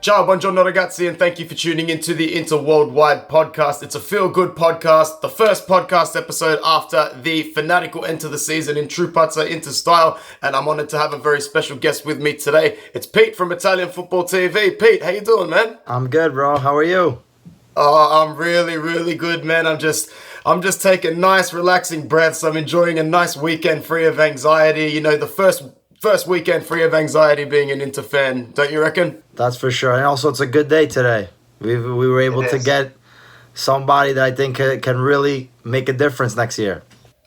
Ciao, buongiorno ragazzi, and thank you for tuning into the Inter Worldwide podcast. It's a feel-good podcast, the first podcast episode after the fanatical end to the season in true Pazza Inter style, and I'm honored to have a very special guest with me today. It's Pete from Italian Football TV. Pete, how you doing, man? I'm good, bro. How are you? Oh, I'm really good, man. I'm just taking nice, relaxing breaths. I'm enjoying a nice weekend free of anxiety. You know, the first weekend free of anxiety being an Inter fan, don't you reckon? That's for sure. And also, it's a good day today. We were able to get somebody that I think can really make a difference next year.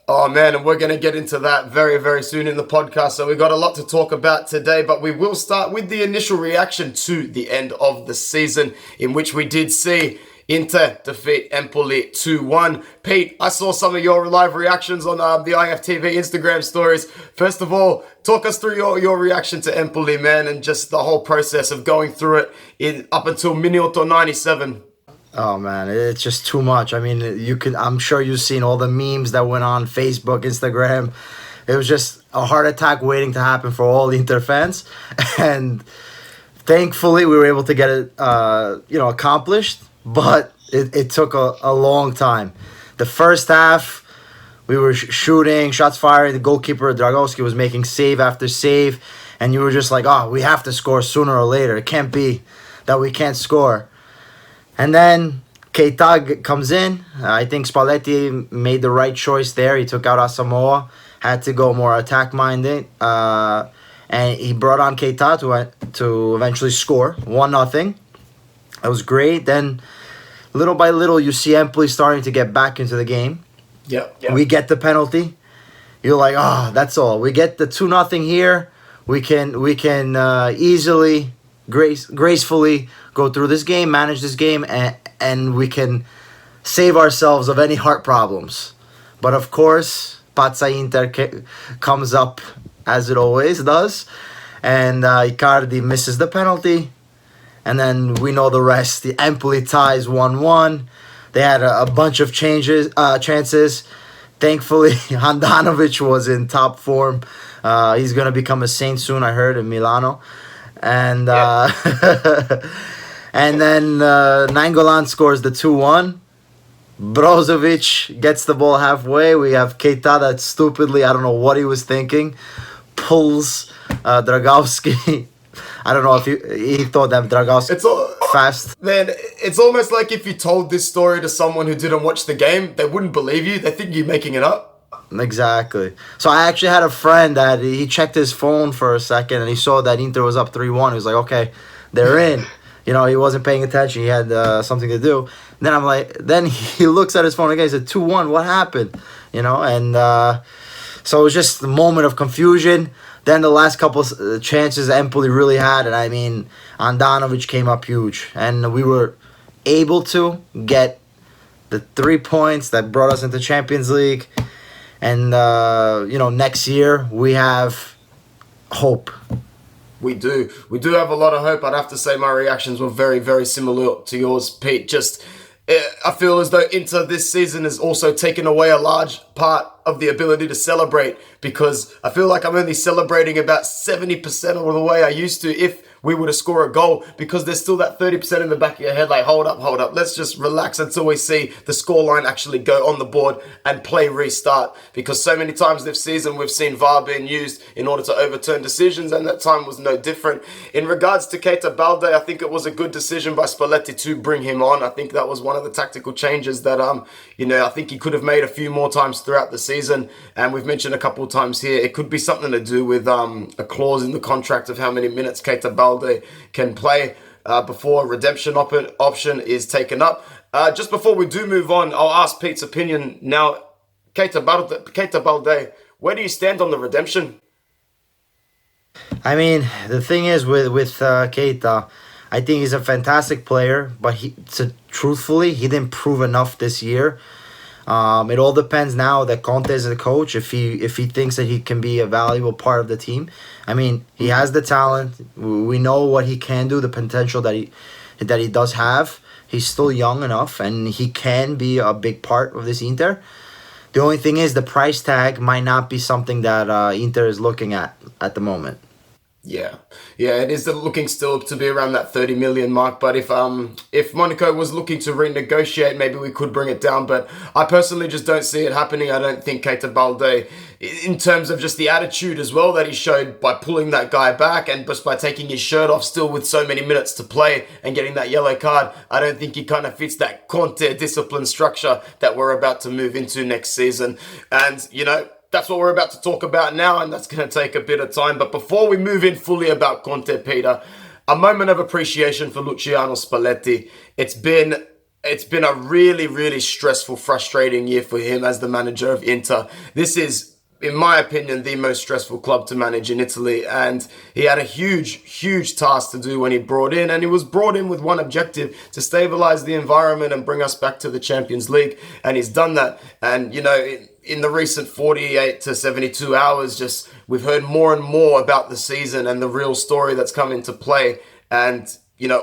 Oh, man, and we're going to get into that very soon in the podcast. So we've got a lot to talk about today, but we will start with the initial reaction to the end of the season, in which we did see Inter defeat Empoli 2-1. Pete, I saw some of your live reactions on the IFTV Instagram stories. First of all, talk us through your reaction to Empoli, man, and just the whole process of going through it up until minuto 97. Oh man, it's just too much. I mean, I'm sure you've seen all the memes that went on Facebook, Instagram. It was just a heart attack waiting to happen for all Inter fans, and thankfully we were able to get it, accomplished. But it took a long time. The first half, we were shooting, shots fired. The goalkeeper, Dragowski, was making save after save. And you were just like, oh, we have to score sooner or later. It can't be that we can't score. And then Keita comes in. I think Spalletti made the right choice there. He took out Asamoah, had to go more attack-minded. And he brought on Keita to eventually score 1-0. That was great. Then, little by little, you see Empoli starting to get back into the game. Yep. We get the penalty. You're like, oh, that's all. We get the 2-0 here. We can easily, gracefully go through this game, manage this game, and we can save ourselves of any heart problems. But of course, Pazza Inter comes up as it always does, and Icardi misses the penalty. And then we know the rest. The Empoli ties 1-1. They had a bunch of chances. Thankfully, Handanovic was in top form. He's going to become a saint soon, I heard, in Milano. And and then Nainggolan scores the 2-1. Brozovic gets the ball halfway. We have Keita that stupidly, I don't know what he was thinking, pulls Dragowski. I don't know if he thought that Dragowski fast. Man, it's almost like if you told this story to someone who didn't watch the game, they wouldn't believe you. They think you're making it up. Exactly. So I actually had a friend that he checked his phone for a second and he saw that Inter was up 3-1. He was like, okay, they're in. You know, he wasn't paying attention. He had something to do. And then I'm like, then he looks at his phone again. He said, 2-1, what happened? You know, and so it was just a moment of confusion. Then the last couple chances Empoli really had, and I mean, Handanovic came up huge. And we were able to get the 3 points that brought us into Champions League. And, next year we have hope. We do have a lot of hope. I'd have to say my reactions were very similar to yours, Pete. I feel as though Inter this season has also taken away a large part of the ability to celebrate, because I feel like I'm only celebrating about 70% of the way I used to if we were to score a goal, because there's still that 30% in the back of your head like, hold up, let's just relax until we see the scoreline actually go on the board and play restart, because so many times this season we've seen VAR being used in order to overturn decisions, and that time was no different. In regards to Keita Balde, I think it was a good decision by Spalletti to bring him on. I think that was one of the tactical changes that I think he could have made a few more times throughout the season, and we've mentioned a couple of times here, it could be something to do with a clause in the contract of how many minutes Keita Balde can play before redemption option is taken up. Just before we do move on, I'll ask Pete's opinion now. Keita Balde, where do you stand on the redemption? I mean, the thing is with Keita, I think he's a fantastic player, but truthfully, he didn't prove enough this year. It all depends now that Conte is the coach, if he thinks that he can be a valuable part of the team. I mean, he has the talent. We know what he can do, the potential that he does have. He's still young enough, and he can be a big part of this Inter. The only thing is the price tag might not be something that Inter is looking at the moment. Yeah, yeah, it is looking still to be around that 30 million mark. But if Monaco was looking to renegotiate, maybe we could bring it down. But I personally just don't see it happening. I don't think Keita Balde, in terms of just the attitude as well that he showed by pulling that guy back and just by taking his shirt off, still with so many minutes to play and getting that yellow card, I don't think he kind of fits that Conte discipline structure that we're about to move into next season. And that's what we're about to talk about now, and that's going to take a bit of time. But before we move in fully about Conte, Peter, a moment of appreciation for Luciano Spalletti. It's been a really, really stressful, frustrating year for him as the manager of Inter. This is, in my opinion, the most stressful club to manage in Italy, and he had a huge, huge task to do when he brought in, and he was brought in with one objective: to stabilize the environment and bring us back to the Champions League, and he's done that. And in the recent 48 to 72 hours, just we've heard more and more about the season and the real story that's come into play. And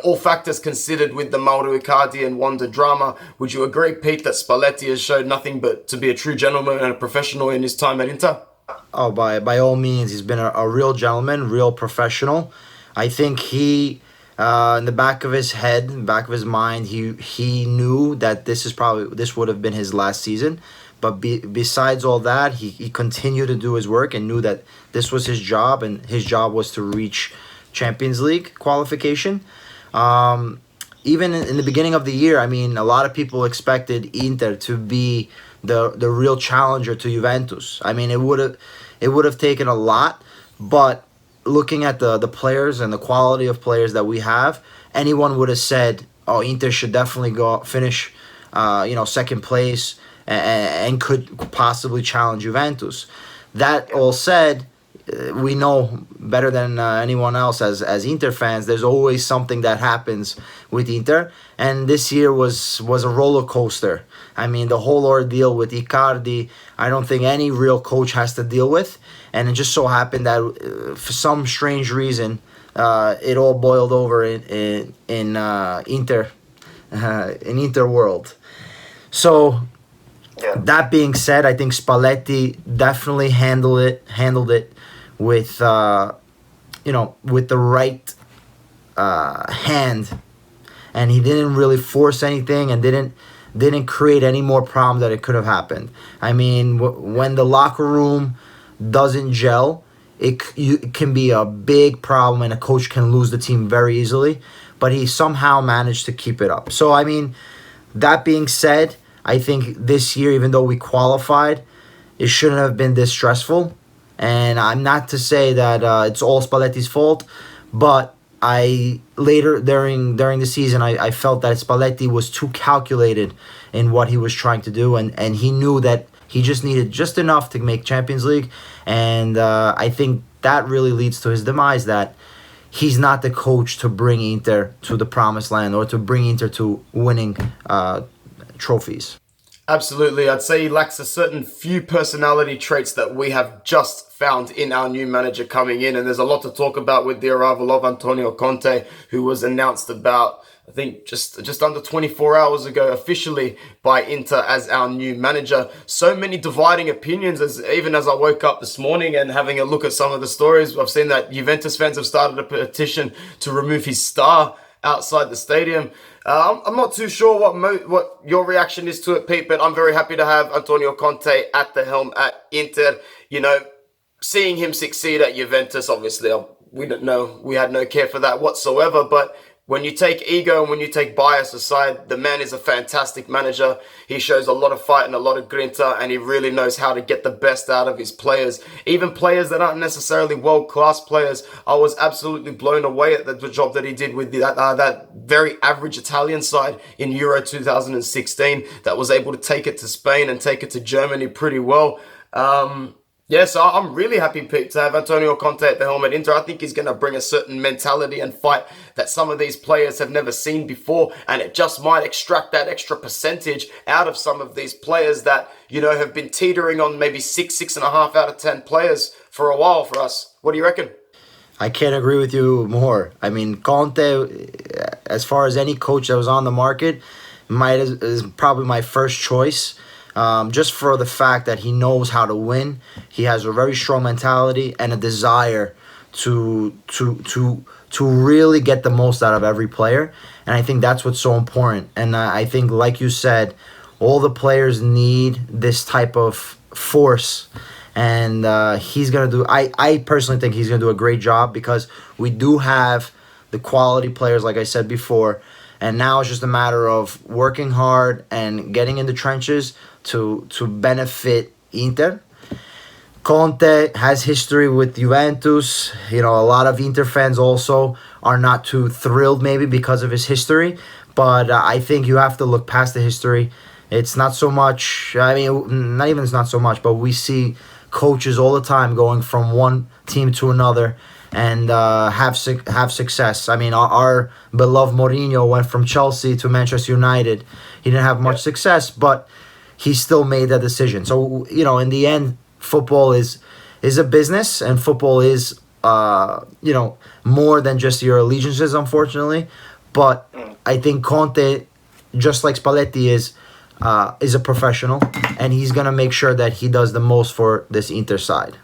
all factors considered, with the Mauro Icardi and Wanda drama, would you agree, Pete, that Spalletti has showed nothing but to be a true gentleman and a professional in his time at Inter? Oh, by all means, he's been a real gentleman, real professional. I think he, in the back of his head, in the back of his mind, he knew that this would have been his last season. But besides all that, he continued to do his work and knew that this was his job, and his job was to reach Champions League qualification. Even in the beginning of the year, I mean, a lot of people expected Inter to be the real challenger to Juventus. I mean, it would have taken a lot, but looking at the players and the quality of players that we have, anyone would have said, "Oh, Inter should definitely finish, second place, and could possibly challenge Juventus." That all said, we know better than anyone else as Inter fans, there's always something that happens with Inter, and this year was a roller coaster. I mean, the whole ordeal with Icardi, I don't think any real coach has to deal with, and it just so happened that for some strange reason, it all boiled over in Inter world. So, that being said, I think Spalletti definitely handled it with with the right hand, and he didn't really force anything and didn't create any more problems that it could have happened. I mean, when the locker room doesn't gel, it can be a big problem, and a coach can lose the team very easily. But he somehow managed to keep it up. So I mean, that being said, I think this year, even though we qualified, it shouldn't have been this stressful. And I'm not to say that it's all Spalletti's fault, but later during the season, I felt that Spalletti was too calculated in what he was trying to do, and he knew that he just needed just enough to make Champions League. And I think that really leads to his demise, that he's not the coach to bring Inter to the promised land or to bring Inter to winning trophies. Absolutely. I'd say he lacks a certain few personality traits that we have just found in our new manager coming in. And there's a lot to talk about with the arrival of Antonio Conte, who was announced about, I think, just under 24 hours ago officially by Inter as our new manager. So many dividing opinions, even as I woke up this morning and having a look at some of the stories. I've seen that Juventus fans have started a petition to remove his star outside the stadium. I'm not too sure what your reaction is to it, Pete, but I'm very happy to have Antonio Conte at the helm at Inter. Seeing him succeed at Juventus, obviously, we had no care for that whatsoever, but when you take ego and when you take bias aside, the man is a fantastic manager. He shows a lot of fight and a lot of grinta, and he really knows how to get the best out of his players. Even players that aren't necessarily world-class players. I was absolutely blown away at the job that he did with that very average Italian side in Euro 2016 that was able to take it to Spain and take it to Germany pretty well. So I'm really happy, Pete, to have Antonio Conte at the helm at Inter. I think he's going to bring a certain mentality and fight that some of these players have never seen before, and it just might extract that extra percentage out of some of these players that, have been teetering on maybe 6.5 out of 10 players for a while for us. What do you reckon? I can't agree with you more. I mean, Conte, as far as any coach that was on the market, is probably my first choice. Just for the fact that he knows how to win. He has a very strong mentality and a desire to really get the most out of every player, and I think that's what's so important. And I think, like you said, all the players need this type of force, and he's gonna do. I personally think he's gonna do a great job because we do have the quality players, like I said before, and now it's just a matter of working hard and getting in the trenches to benefit Inter. Conte has history with Juventus. You know, a lot of Inter fans also are not too thrilled maybe because of his history. But I think you have to look past the history. It's not so much, I mean, not even it's not so much, but we see coaches all the time going from one team to another and have success. I mean, our beloved Mourinho went from Chelsea to Manchester United. He didn't have much success, but he still made that decision. So, you know, in the end, football is a business, and football is more than just your allegiances, unfortunately. But I think Conte, just like Spalletti, is a professional, and he's gonna make sure that he does the most for this Inter side.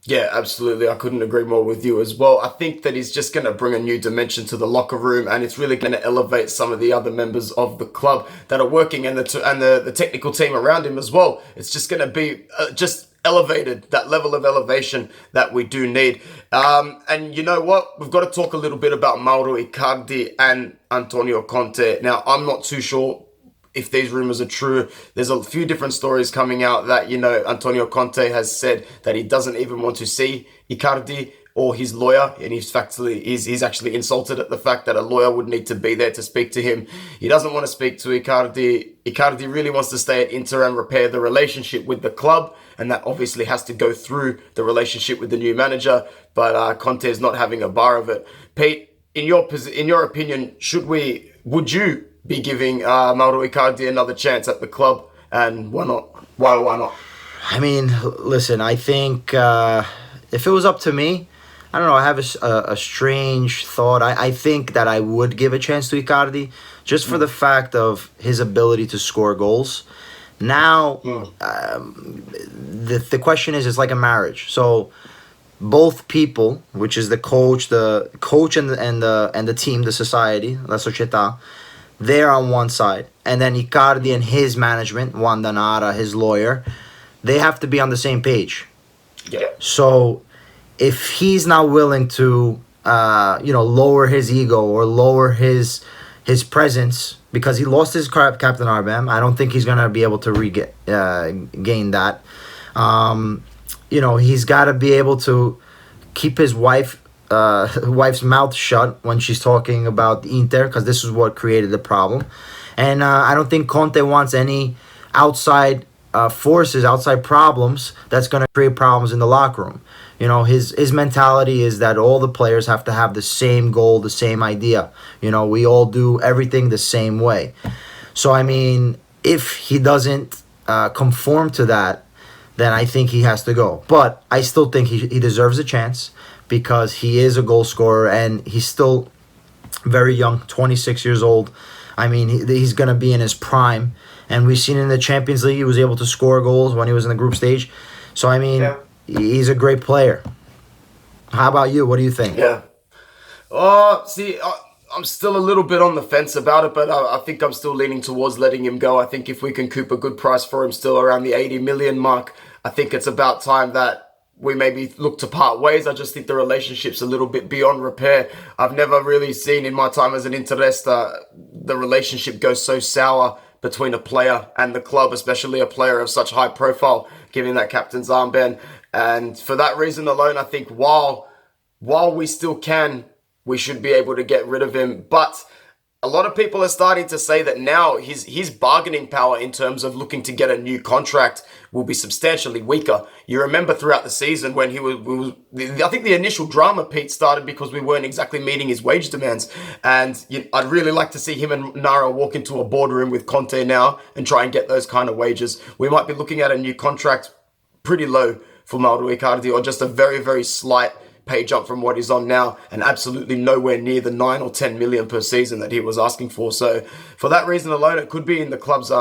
Yeah, absolutely. I couldn't agree more with you as well. I think that he's just going to bring a new dimension to the locker room, and it's really going to elevate some of the other members of the club that are working, and the technical team around him as well. It's just going to be just elevated, that level of elevation that we do need. And you know what? We've got to talk a little bit about Mauro Icardi and Antonio Conte. Now, I'm not too sure if these rumors are true. There's a few different stories coming out that, you know, Antonio Conte has said that he doesn't even want to see Icardi or his lawyer, and he's actually insulted at the fact that a lawyer would need to be there to speak to him. He doesn't want to speak to Icardi. Icardi really wants to stay at Inter and repair the relationship with the club, and that obviously has to go through the relationship with the new manager, but Conte is not having a bar of it. Pete, in your opinion, would you be giving Mauro Icardi another chance at the club, and why not? Why not? I mean, listen, I think if it was up to me, I don't know, I have a strange thought. I think that I would give a chance to Icardi just for the fact of his ability to score goals. Now, the question is, it's like a marriage. So both people, which is the coach and the team, the society, la società, they're on one side, and then Icardi and his management, Juan Danara, his lawyer, they have to be on the same page. Yeah. So if he's not willing to, lower his ego or lower his presence because he lost his captain armband, I don't think he's gonna be able to gain that. He's got to be able to keep his wife's mouth shut when she's talking about Inter, because this is what created the problem. And I don't think Conte wants any outside forces, outside problems that's going to create problems in the locker room. You know, his mentality is that all the players have to have the same goal, the same idea. You know, we all do everything the same way. So, I mean, if he doesn't conform to that, then I think he has to go. But I still think he deserves a chance, because he is a goal scorer and he's still very young, 26 years old. I mean, he's going to be in his prime. And we've seen in the Champions League, he was able to score goals when he was in the group stage. So, I mean, he's a great player. How about you? What do you think? Yeah. I'm still a little bit on the fence about it, but I think I'm still leaning towards letting him go. I think if we can coop a good price for him still around the 80 million mark, I think it's about time that we maybe look to part ways. I just think the relationship's a little bit beyond repair. I've never really seen in my time as an Interista the relationship go so sour between a player and the club, especially a player of such high profile, giving that captain's armband. And for that reason alone, I think while we still can, we should be able to get rid of him. But a lot of people are starting to say that now his bargaining power in terms of looking to get a new contract will be substantially weaker. You remember throughout the season when I think the initial drama, Pete, started because we weren't exactly meeting his wage demands. And I'd really like to see him and Nara walk into a boardroom with Conte now and try and get those kind of wages. We might be looking at a new contract pretty low for Mauro Icardi, or just a very, very slight pay jump from what he's on now, and absolutely nowhere near the 9 or 10 million per season that he was asking for. So for that reason alone, it could be in the club's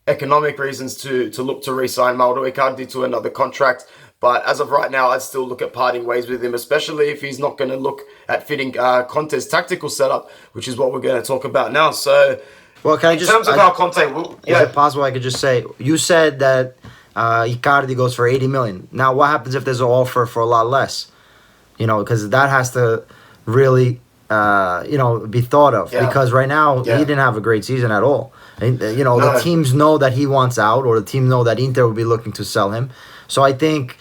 economic reasons to look to re-sign Mauro Icardi to another contract. But as of right now, I'd still look at parting ways with him, especially if he's not going to look at fitting Conte's tactical setup, which is what we're going to talk about now. So, Well, can I just? in terms of how Conte will, Is it possible I could just say you said that Icardi goes for 80 million? Now, what happens if there's an offer for a lot less? Because that has to really be thought of. Yeah. Because right now Yeah. he didn't have a great season at all. And, the No. teams know that he wants out, or the team know that Inter will be looking to sell him. So I think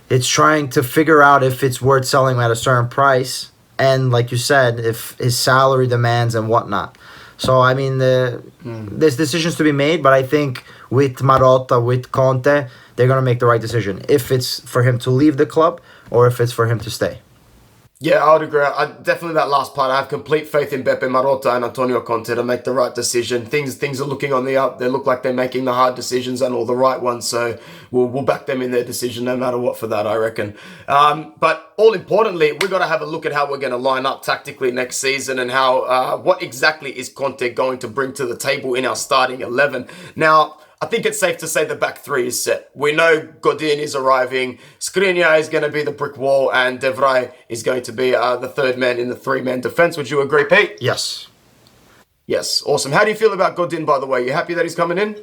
it's trying to figure out if it's worth selling him at a certain price, and like you said, if his salary demands and whatnot. So I mean, there's decisions to be made, but I think with Marotta, with Conte, they're gonna make the right decision. If it's for him to leave the club or if it's for him to stay. Yeah, I would agree. Definitely that last part. I have complete faith in Beppe Marotta and Antonio Conte to make the right decision. Things are looking on the up. They look like they're making the hard decisions and all the right ones. So we'll back them in their decision no matter what for that, I reckon. But all importantly, we've got to have a look at how we're going to line up tactically next season and how what exactly is Conte going to bring to the table in our starting 11. Now, I think it's safe to say the back three is set. We know Godin is arriving, Skriniar is going to be the brick wall, and De Vrij is going to be the third man in the three-man defense. Would you agree, Pete? Yes. Yes, awesome. How do you feel about Godin, by the way? You happy that he's coming in?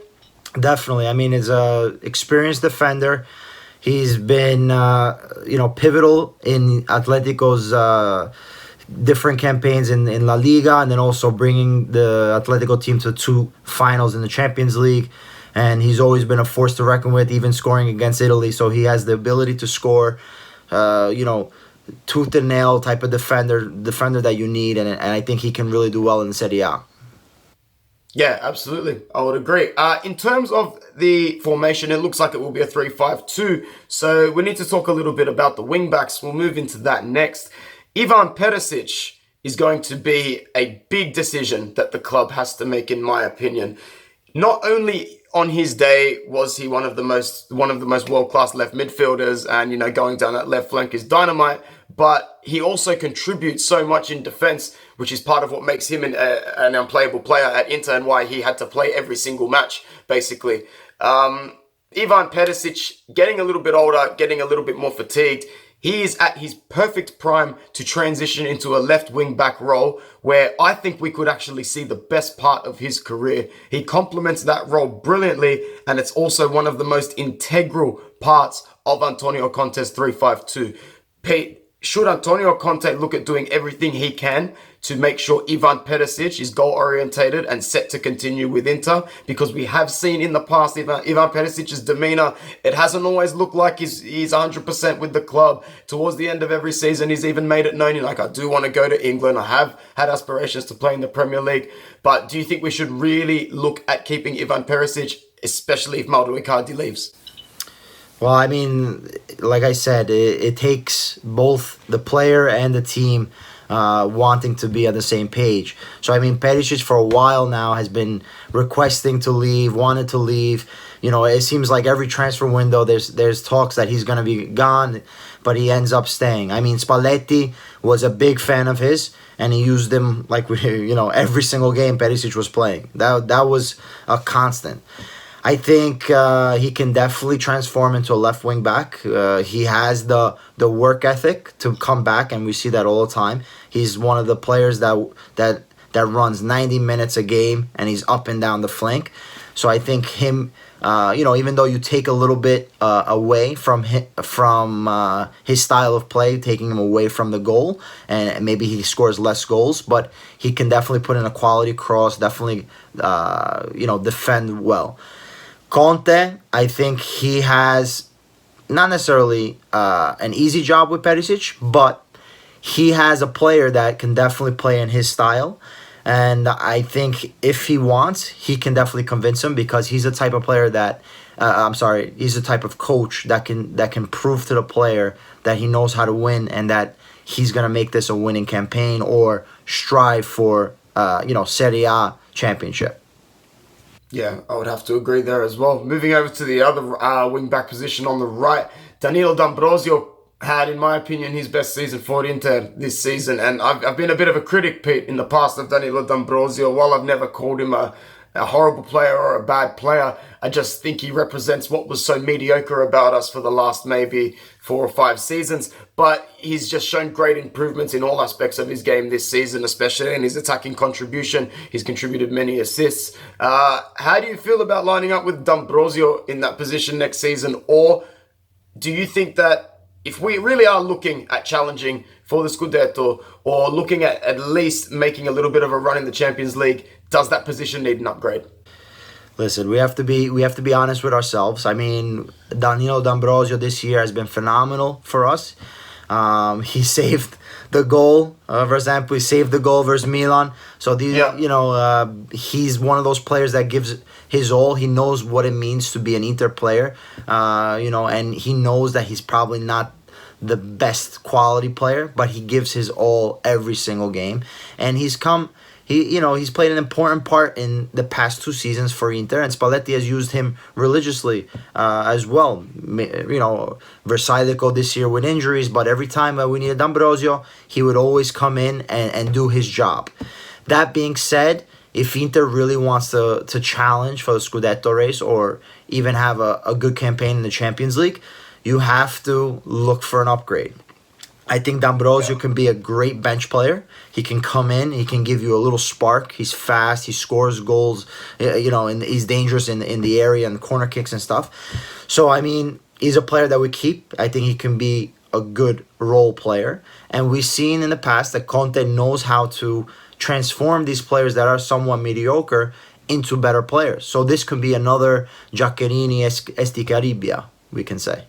Definitely. I mean, he's a experienced defender. He's been, pivotal in Atletico's different campaigns in La Liga, and then also bringing the Atletico team to 2 finals in the Champions League. And he's always been a force to reckon with, even scoring against Italy. So he has the ability to score, tooth and nail type of defender that you need. And I think he can really do well in the Serie A. Yeah, absolutely. I would agree. In terms of the formation, it looks like it will be a 3-5-2. So we need to talk a little bit about the wing-backs. We'll move into that next. Ivan Perisic is going to be a big decision that the club has to make, in my opinion. Not only on his day was he one of the most world-class left midfielders, and going down that left flank is dynamite, but he also contributes so much in defense, which is part of what makes him an unplayable player at Inter and why he had to play every single match, basically. Ivan Perisic, getting a little bit older, getting a little bit more fatigued. He is at his perfect prime to transition into a left wing back role where I think we could actually see the best part of his career. He complements that role brilliantly, and it's also one of the most integral parts of Antonio Conte's 3-5-2. Pete, should Antonio Conte look at doing everything he can to make sure Ivan Perisic is goal-orientated and set to continue with Inter? Because we have seen in the past Ivan Perisic's demeanor, it hasn't always looked like he's 100% with the club. Towards the end of every season, he's even made it known, I do want to go to England. I have had aspirations to play in the Premier League. But do you think we should really look at keeping Ivan Perisic, especially if Mauro Icardi leaves? Well, I mean, like I said, it takes both the player and the team wanting to be on the same page. So, I mean, Perisic for a while now has been requesting to leave, wanted to leave. It seems like every transfer window there's talks that he's going to be gone, but he ends up staying. I mean, Spalletti was a big fan of his, and he used him like, every single game Perisic was playing. That was a constant. I think he can definitely transform into a left wing back. He has the work ethic to come back, and we see that all the time. He's one of the players that runs 90 minutes a game, and he's up and down the flank. So I think him, even though you take a little bit away from his style of play, taking him away from the goal, and maybe he scores less goals, but he can definitely put in a quality cross, definitely, defend well. Conte, I think he has not necessarily an easy job with Perisic, but he has a player that can definitely play in his style. And I think if he wants, he can definitely convince him, because he's the type of player that, he's the type of coach that can prove to the player that he knows how to win and that he's going to make this a winning campaign or strive for, Serie A championship. Yeah, I would have to agree there as well. Moving over to the other wing-back position on the right, Danilo D'Ambrosio had, in my opinion, his best season for Inter this season. And I've been a bit of a critic, Pete, in the past of Danilo D'Ambrosio. While I've never called him a a horrible player or a bad player. I just think he represents what was so mediocre about us for the last maybe 4 or 5 seasons. But he's just shown great improvements in all aspects of his game this season, especially in his attacking contribution. He's contributed many assists. How do you feel about lining up with D'Ambrosio in that position next season? Or do you think that if we really are looking at challenging for the Scudetto or looking at least making a little bit of a run in the Champions League, does that position need an upgrade? Listen, we have to be honest with ourselves. I mean, Danilo D'Ambrosio this year has been phenomenal for us. He saved the goal versus Empoli, saved the goal versus Milan. So he's one of those players that gives his all. He knows what it means to be an Inter player, and he knows that he's probably not the best quality player, but he gives his all every single game, and he's played an important part in the past 2 seasons for Inter, and Spalletti has used him religiously as well. Versailles this year with injuries, but every time we needed D'Ambrosio, he would always come in and do his job. That being said, if Inter really wants to challenge for the Scudetto race or even have a good campaign in the Champions League, you have to look for an upgrade. I think D'Ambrosio can be a great bench player. He can come in, he can give you a little spark. He's fast, he scores goals, and he's dangerous in the area and corner kicks and stuff. So, I mean, he's a player that we keep. I think he can be a good role player. And we've seen in the past that Conte knows how to transform these players that are somewhat mediocre into better players. So this could be another Giaccherini Esticaribia, we can say.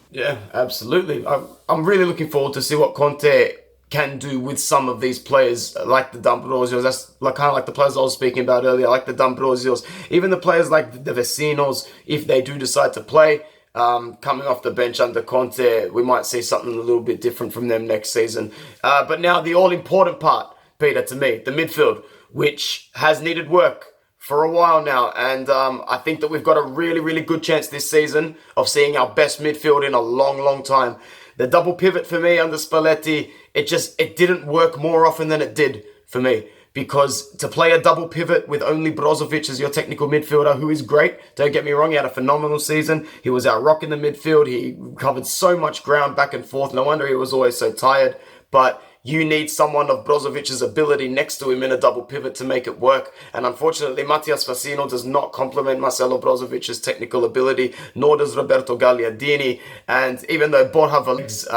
Yeah, absolutely. I'm really looking forward to see what Conte can do with some of these players, like the D'Ambrosios. That's kind of like the players I was speaking about earlier, like the D'Ambrosios. Even the players like the Vecinos, if they do decide to play, coming off the bench under Conte, we might see something a little bit different from them next season. But now the all-important part, Peter, to me, the midfield, which has needed work for a while now, and I think that we've got a really, really good chance this season of seeing our best midfield in a long, long time. The double pivot for me under Spalletti, it didn't work more often than it did for me, because to play a double pivot with only Brozovic as your technical midfielder, who is great, don't get me wrong, he had a phenomenal season. He was our rock in the midfield. He covered so much ground back and forth. No wonder he was always so tired, but you need someone of Brozovic's ability next to him in a double pivot to make it work. And unfortunately, Mattias Vecino does not complement Marcelo Brozovic's technical ability, nor does Roberto Gagliardini. And even though Borja Valens,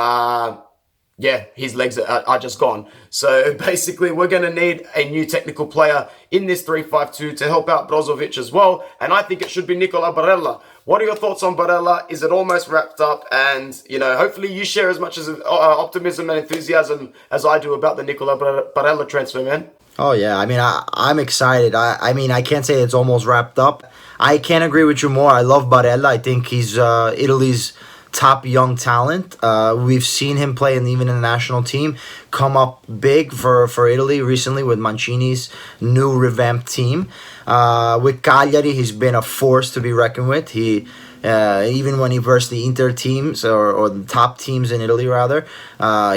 his legs are just gone. So basically, we're going to need a new technical player in this 3-5-2 to help out Brozovic as well. And I think it should be Nicola Barella. What are your thoughts on Barella? Is it almost wrapped up? And, hopefully you share as much as optimism and enthusiasm as I do about the Nicola Barella transfer, man. Oh, yeah. I mean, I'm excited. I can't say it's almost wrapped up. I can't agree with you more. I love Barella. I think he's Italy's top young talent. We've seen him play even in the national team, come up big for Italy recently with Mancini's new revamped team. With Cagliari, he's been a force to be reckoned with. He even when he versed the Inter teams or the top teams in Italy rather,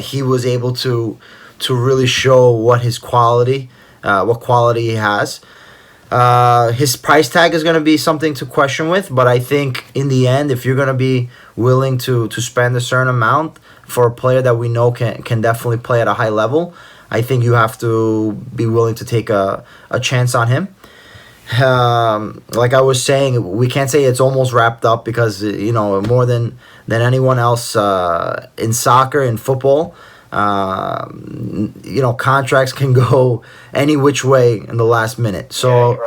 he was able to really show what quality he has. His price tag is going to be something to question with, but I think in the end, if you're going to be willing to spend a certain amount for a player that we know can definitely play at a high level, I think you have to be willing to take a chance on him. Like I was saying, we can't say it's almost wrapped up because, more than anyone else in soccer, in football, contracts can go any which way in the last minute. So,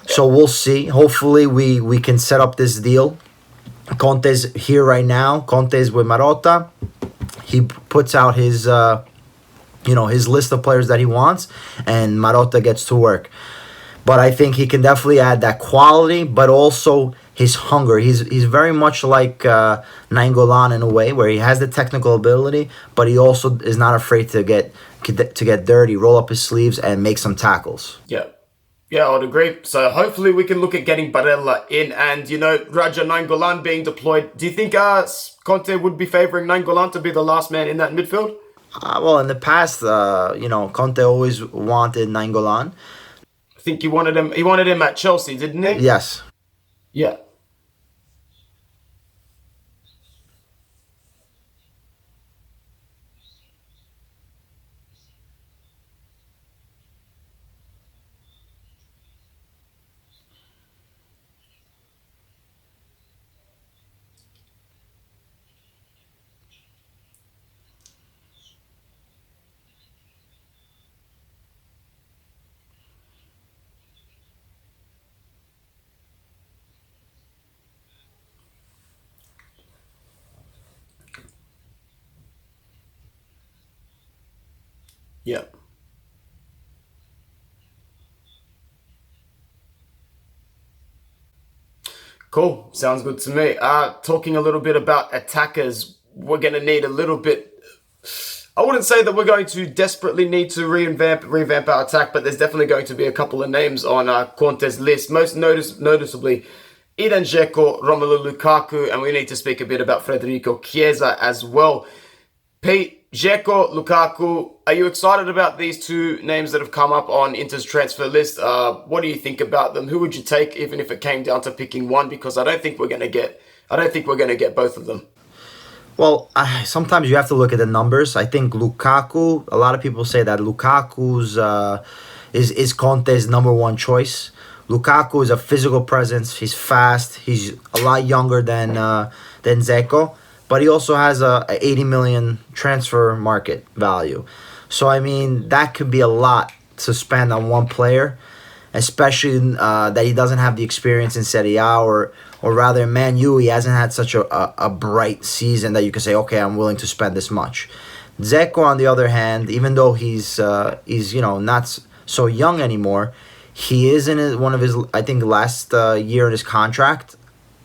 so we'll see. Hopefully, we can set up this deal. Conte's here right now. Conte's with Marotta. He puts out his list of players that he wants, and Marotta gets to work. But I think he can definitely add that quality, but also his hunger. He's very much like Nainggolan in a way, where he has the technical ability, but he also is not afraid to get dirty, roll up his sleeves, and make some tackles. Yeah, I would agree. So hopefully we can look at getting Barella in, and Raja Nainggolan being deployed. Do you think Conte would be favouring Nainggolan to be the last man in that midfield? Well, in the past, Conte always wanted Nainggolan. I think he wanted him. He wanted him at Chelsea, didn't he? Yes. Yeah. Yeah. Cool. Sounds good to me. Talking a little bit about attackers, we're going to need a little bit. I wouldn't say that we're going to desperately need to revamp our attack, but there's definitely going to be a couple of names on Conte's list. Most noticeably, Edin Dzeko, Romelu Lukaku, and we need to speak a bit about Federico Chiesa as well. Pete, Dzeko, Lukaku, are you excited about these two names that have come up on Inter's transfer list? What do you think about them? Who would you take, even if it came down to picking one? Because I don't think we're going to get both of them. Well, sometimes you have to look at the numbers. I think Lukaku. A lot of people say that Lukaku's is Conte's number one choice. Lukaku is a physical presence. He's fast. He's a lot younger than Dzeko, but he also has a 80 million transfer market value. So I mean that could be a lot to spend on one player, especially that he doesn't have the experience in Serie A, or rather in Man U, he hasn't had such a bright season that you can say, okay, I'm willing to spend this much. Dzeko, on the other hand, even though he's not so young anymore, he is in one of his, I think, last year in his contract,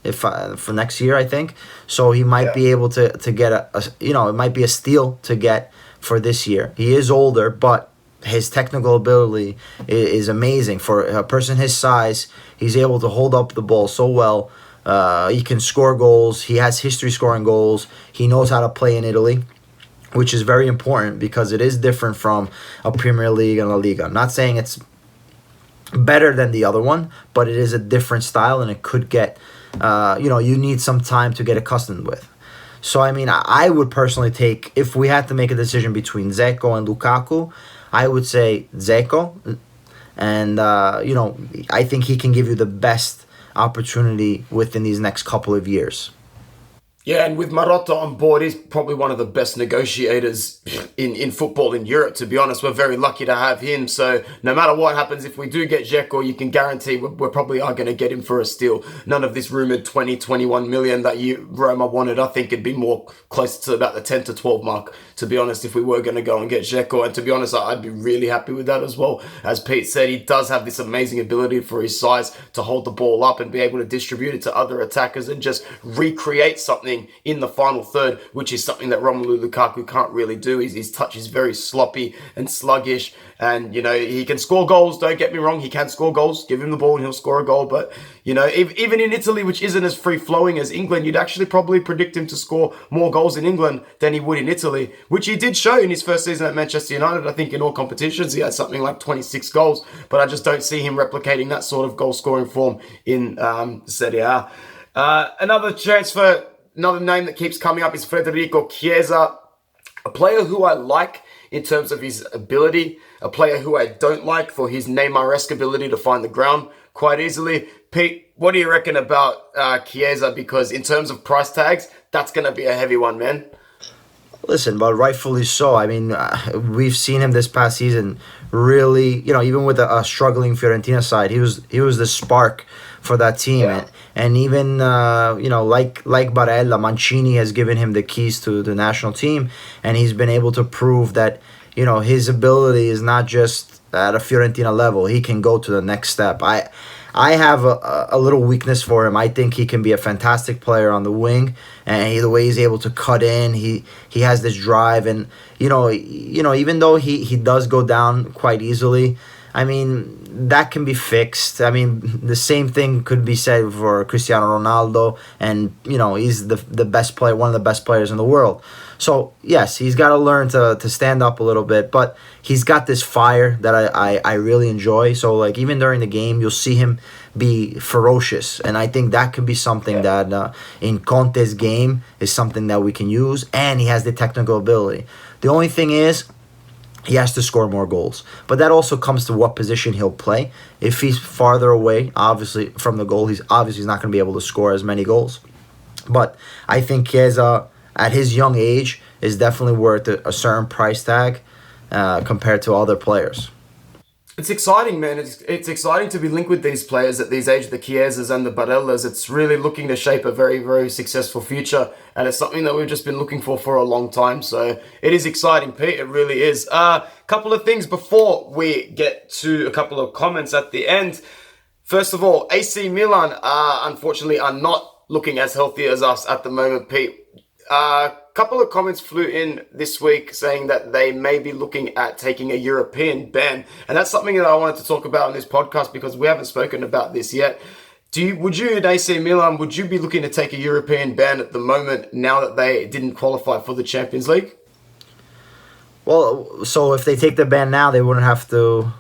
if for next year, I think. So he might be able to get it might be a steal to get for this year. He is older, but his technical ability is amazing. For a person his size, he's able to hold up the ball so well. He can score goals. He has history scoring goals. He knows how to play in Italy, which is very important because it is different from a Premier League and a Liga. I'm not saying it's better than the other one, but it is a different style, and it could get, you need some time to get accustomed with. So, I mean, I would personally take, if we had to make a decision between Dzeko and Lukaku, I would say Dzeko. And, I think he can give you the best opportunity within these next couple of years. Yeah, and with Marotta on board, he's probably one of the best negotiators in football in Europe, to be honest. We're very lucky to have him. So no matter what happens, if we do get Dzeko, you can guarantee we probably are going to get him for a steal. None of this rumored 20, 21 million that Roma wanted. I think it'd be more close to about the 10 to 12 mark, to be honest, if we were going to go and get Dzeko. And to be honest, I'd be really happy with that as well. As Pete said, he does have this amazing ability for his size to hold the ball up and be able to distribute it to other attackers and just recreate something in the final third, which is something that Romelu Lukaku can't really do. His touch is very sloppy and sluggish, and he can score goals. Don't get me wrong, he can score goals. Give him the ball and he'll score a goal. But even in Italy, which isn't as free flowing as England, you'd actually probably predict him to score more goals in England than he would in Italy, which he did show in his first season at Manchester United. I think in all competitions he had something like 26 goals, but I just don't see him replicating that sort of goal scoring form in Serie A. Another name that keeps coming up is Federico Chiesa, a player who I like in terms of his ability, a player who I don't like for his Neymar-esque ability to find the ground quite easily. Pete, what do you reckon about Chiesa? Because in terms of price tags, that's going to be a heavy one, man. Listen, but rightfully so. I mean, we've seen him this past season really, even with a struggling Fiorentina side, he was the spark for that team. Yeah. And even, like Barella, Mancini has given him the keys to the national team, and he's been able to prove that, his ability is not just at a Fiorentina level. He can go to the next step. I have a little weakness for him. I think he can be a fantastic player on the wing, and the way he's able to cut in, he has this drive, and even though he does go down quite easily, I mean, that can be fixed. I mean, the same thing could be said for Cristiano Ronaldo, and he's the best player, one of the best players in the world. So yes, he's got to learn to stand up a little bit, but he's got this fire that I really enjoy. So like even during the game, you'll see him be ferocious, and I think that could be something that in Conte's game is something that we can use, and he has the technical ability. The only thing is, he has to score more goals. But that also comes to what position he'll play. If he's farther away, obviously, from the goal, he's not going to be able to score as many goals. But I think at his young age is definitely worth a certain price tag compared to other players. It's exciting, man. It's exciting to be linked with these players at these age, the Chiesas and the Barellas. It's really looking to shape a very, very successful future, and it's something that we've just been looking for a long time. So it is exciting, Pete. It really is. Couple of things before we get to a couple of comments at the end. First of all, AC Milan, unfortunately, are not looking as healthy as us at the moment, Pete. Couple of comments flew in this week saying that they may be looking at taking a European ban, and that's something that I wanted to talk about in this podcast because we haven't spoken about this yet. Would you in AC Milan, would you be looking to take a European ban at the moment now that they didn't qualify for the Champions League? Well, so if they take the ban now, they wouldn't have to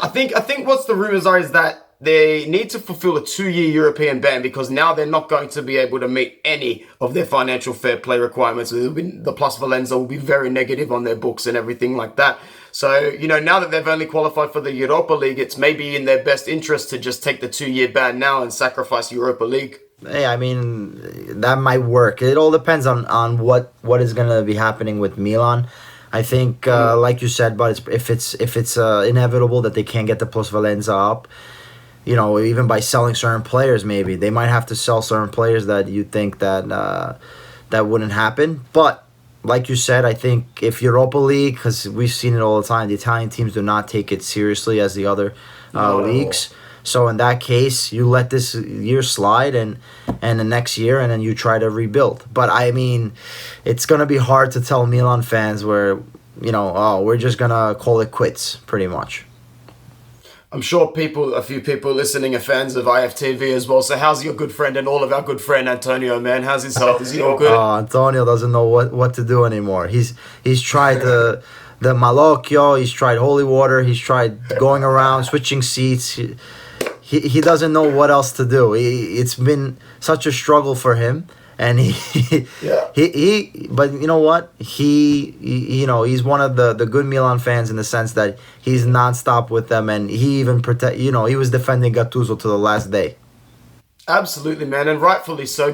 I think what's the rumors are is that they need to fulfill a 2-year European ban because now they're not going to be able to meet any of their financial fair play requirements. The Plus Valenza will be very negative on their books and everything like that. So, now that they've only qualified for the Europa League, it's maybe in their best interest to just take the 2-year ban now and sacrifice Europa League. Hey, I mean, that might work. It all depends on what is going to be happening with Milan. I think, like you said, but if it's inevitable that they can't get the Plus Valenza up, even by selling certain players, maybe they might have to sell certain players that you think that wouldn't happen. But like you said, I think if Europa League, because we've seen it all the time, the Italian teams do not take it seriously as the other leagues. So in that case, you let this year slide and the next year, and then you try to rebuild. But I mean, it's gonna be hard to tell Milan fans where we're just gonna call it quits, pretty much. I'm sure a few people listening are fans of IFTV as well. So how's your good friend and all of our good friend Antonio, man? How's his health? Is he all good? Antonio doesn't know what to do anymore. He's tried the malocchio, he's tried holy water, he's tried going around, switching seats. He doesn't know what else to do. It's been such a struggle for him. And but you know what? He's one of the good Milan fans in the sense that he's nonstop with them, and he even he was defending Gattuso to the last day. Absolutely, man, and rightfully so.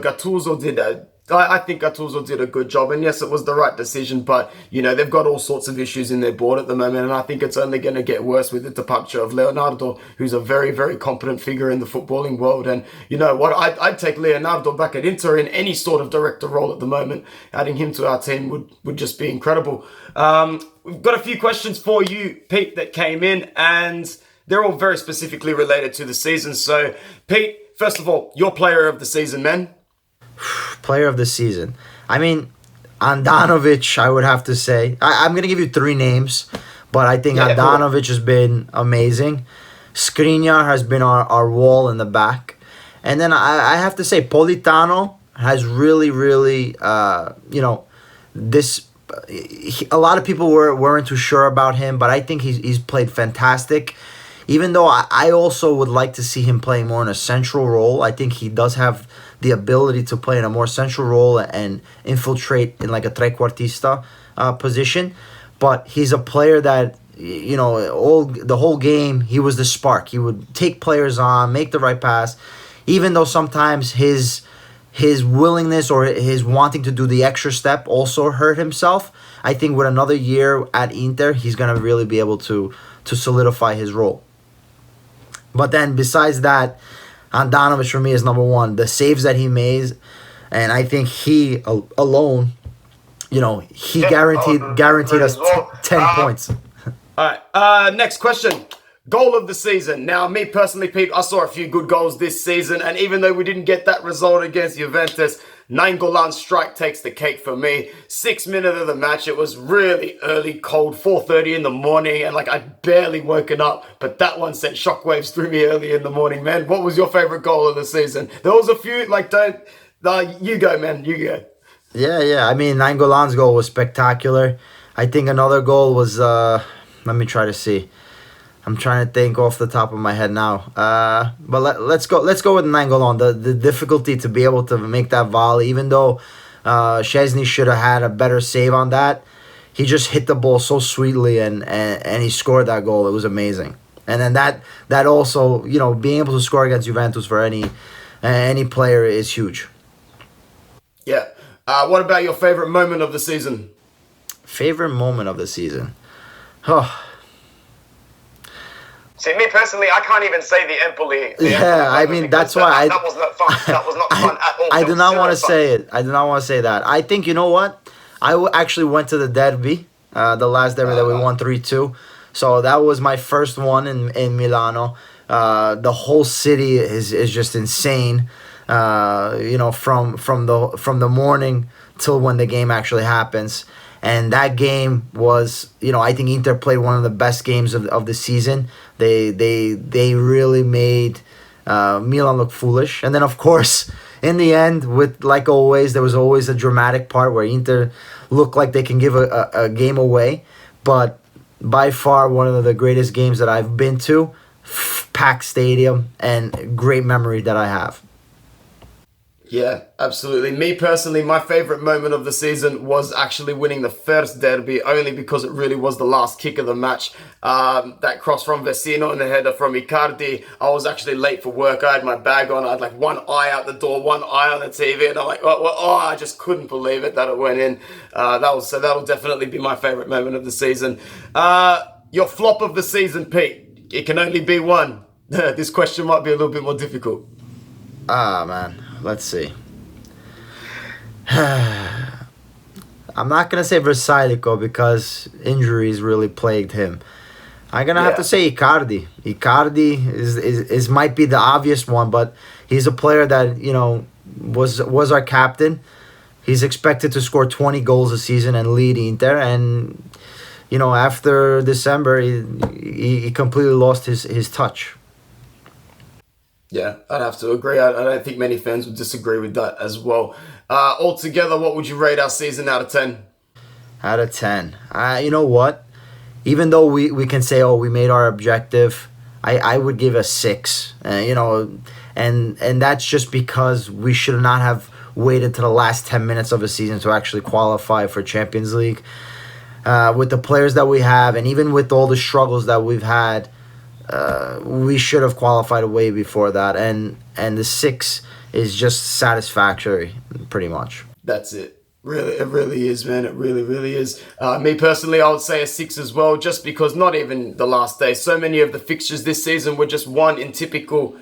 I think Gattuso did a good job, and yes, it was the right decision, but, they've got all sorts of issues in their board at the moment, and I think it's only going to get worse with the departure of Leonardo, who's a very, very competent figure in the footballing world, and you know what, I'd take Leonardo back at Inter in any sort of director role at the moment. Adding him to our team would just be incredible. We've got a few questions for you, Pete, that came in, and they're all very specifically related to the season. So, Pete, first of all, your player of the season, man. Player of the season. I mean, Andanovic, I would have to say. I'm going to give you 3 names, but I think Andanovic has been amazing. Skriniar has been our wall in the back. And then I have to say, Politano has really, really, a lot of people weren't too sure about him, but I think he's played fantastic. Even though I also would like to see him playing more in a central role. I think he does have the ability to play in a more central role and infiltrate in like a trequartista position. But he's a player that, the whole game, he was the spark. He would take players on, make the right pass. Even though sometimes his willingness or his wanting to do the extra step also hurt himself, I think with another year at Inter, he's going to really be able to solidify his role. But then besides that, Andanovic for me is number 1. The saves that he made, and I think he alone, he guaranteed us 10 points. All right. Next question. Goal of the season. Now, me personally, Pete, I saw a few good goals this season, and even though we didn't get that result against Juventus, Nainggolan's strike takes the cake for me. 6 minutes of the match, it was really early, cold, 4:30 in the morning, and like I'd barely woken up, but that one sent shockwaves through me early in the morning, man. What was your favorite goal of the season? There was a few, you go, man, you go. Yeah. I mean, Nainggolan's goal was spectacular. I think another goal was, let me try to see. I'm trying to think off the top of my head now. But let's go with Nainggolan. The difficulty to be able to make that volley, even though Szczesny should have had a better save on that, he just hit the ball so sweetly and he scored that goal. It was amazing. And then that also, being able to score against Juventus for any player is huge. Yeah. What about your favorite moment of the season? Favorite moment of the season? Oh. See, me personally, I can't even say the Empoli. I mean, that's why that was not fun. That was not fun at all. I do not want to say it. I do not want to say that. I think, you know what? Actually went to the derby, the last derby that we won 3-2. So that was my first one in Milano. The whole city is just insane. From the morning till when the game actually happens. And that game was, I think Inter played one of the best games of the season. They really made Milan look foolish. And then, of course, in the end, like always, there was always a dramatic part where Inter looked like they can give a game away. But by far, one of the greatest games that I've been to, packed stadium, and great memory that I have. Yeah, absolutely. Me personally, my favorite moment of the season was actually winning the first derby, only because it really was the last kick of the match. That cross from Vecino and the header from Icardi. I was actually late for work. I had my bag on. I had like one eye out the door, one eye on the TV, and I'm like, I just couldn't believe it that it went in. That'll definitely be my favorite moment of the season. Your flop of the season, Pete. It can only be one. This question might be a little bit more difficult. Man. Let's see. I'm not going to say Versailles because injuries really plagued him. I'm going to have to say Icardi. Icardi is might be the obvious one, but he's a player that, was our captain. He's expected to score 20 goals a season and lead Inter. And, after December, he completely lost his touch. Yeah, I'd have to agree. I don't think many fans would disagree with that as well. Altogether, what would you rate our season out of 10? Out of 10. You know what? Even though we can say, we made our objective, I would give a 6. And that's just because we should not have waited to the last 10 minutes of a season to actually qualify for Champions League. With the players that we have, and even with all the struggles that we've had, we should have qualified way before that, and the 6 is just satisfactory, pretty much. That's it. Really, it really is, man. It really, really is. Me personally, I would say a 6 as well, just because not even the last day. So many of the fixtures this season were just won in typical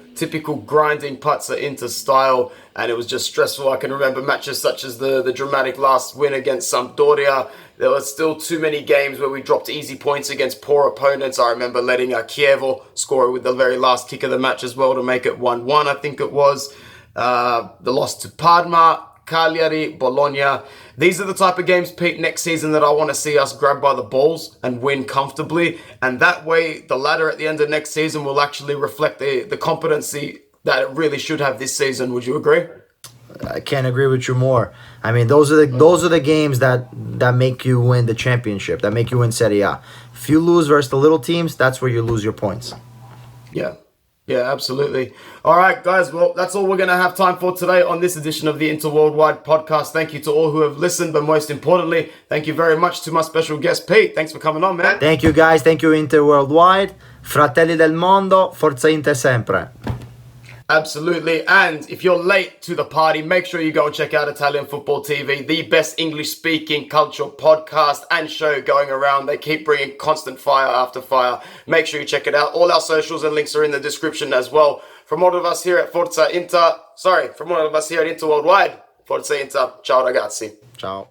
grinding Pazza Inter style, and it was just stressful. I can remember matches such as the dramatic last win against Sampdoria. There were still too many games where we dropped easy points against poor opponents. I remember letting Chievo score with the very last kick of the match as well to make it 1-1, I think it was. The loss to Parma, Cagliari, Bologna. These are the type of games, Pete, next season that I want to see us grab by the balls and win comfortably. And that way, the ladder at the end of next season will actually reflect the competency that it really should have this season. Would you agree? I can't agree with you more. I mean, those are the games that make you win the championship, that make you win Serie A. If you lose versus the little teams, that's where you lose your points. Yeah, absolutely. All right, guys. Well, that's all we're going to have time for today on this edition of the Inter Worldwide podcast. Thank you to all who have listened, but most importantly, thank you very much to my special guest, Pete. Thanks for coming on, man. Thank you, guys. Thank you, Inter Worldwide. Fratelli del Mondo, Forza Inter sempre. Absolutely. And if you're late to the party, make sure you go and check out Italian Football TV, the best English-speaking cultural podcast and show going around. They keep bringing constant fire after fire. Make sure you check it out. All our socials and links are in the description as well. From all of us here at Inter Worldwide, Forza Inter. Ciao ragazzi. Ciao.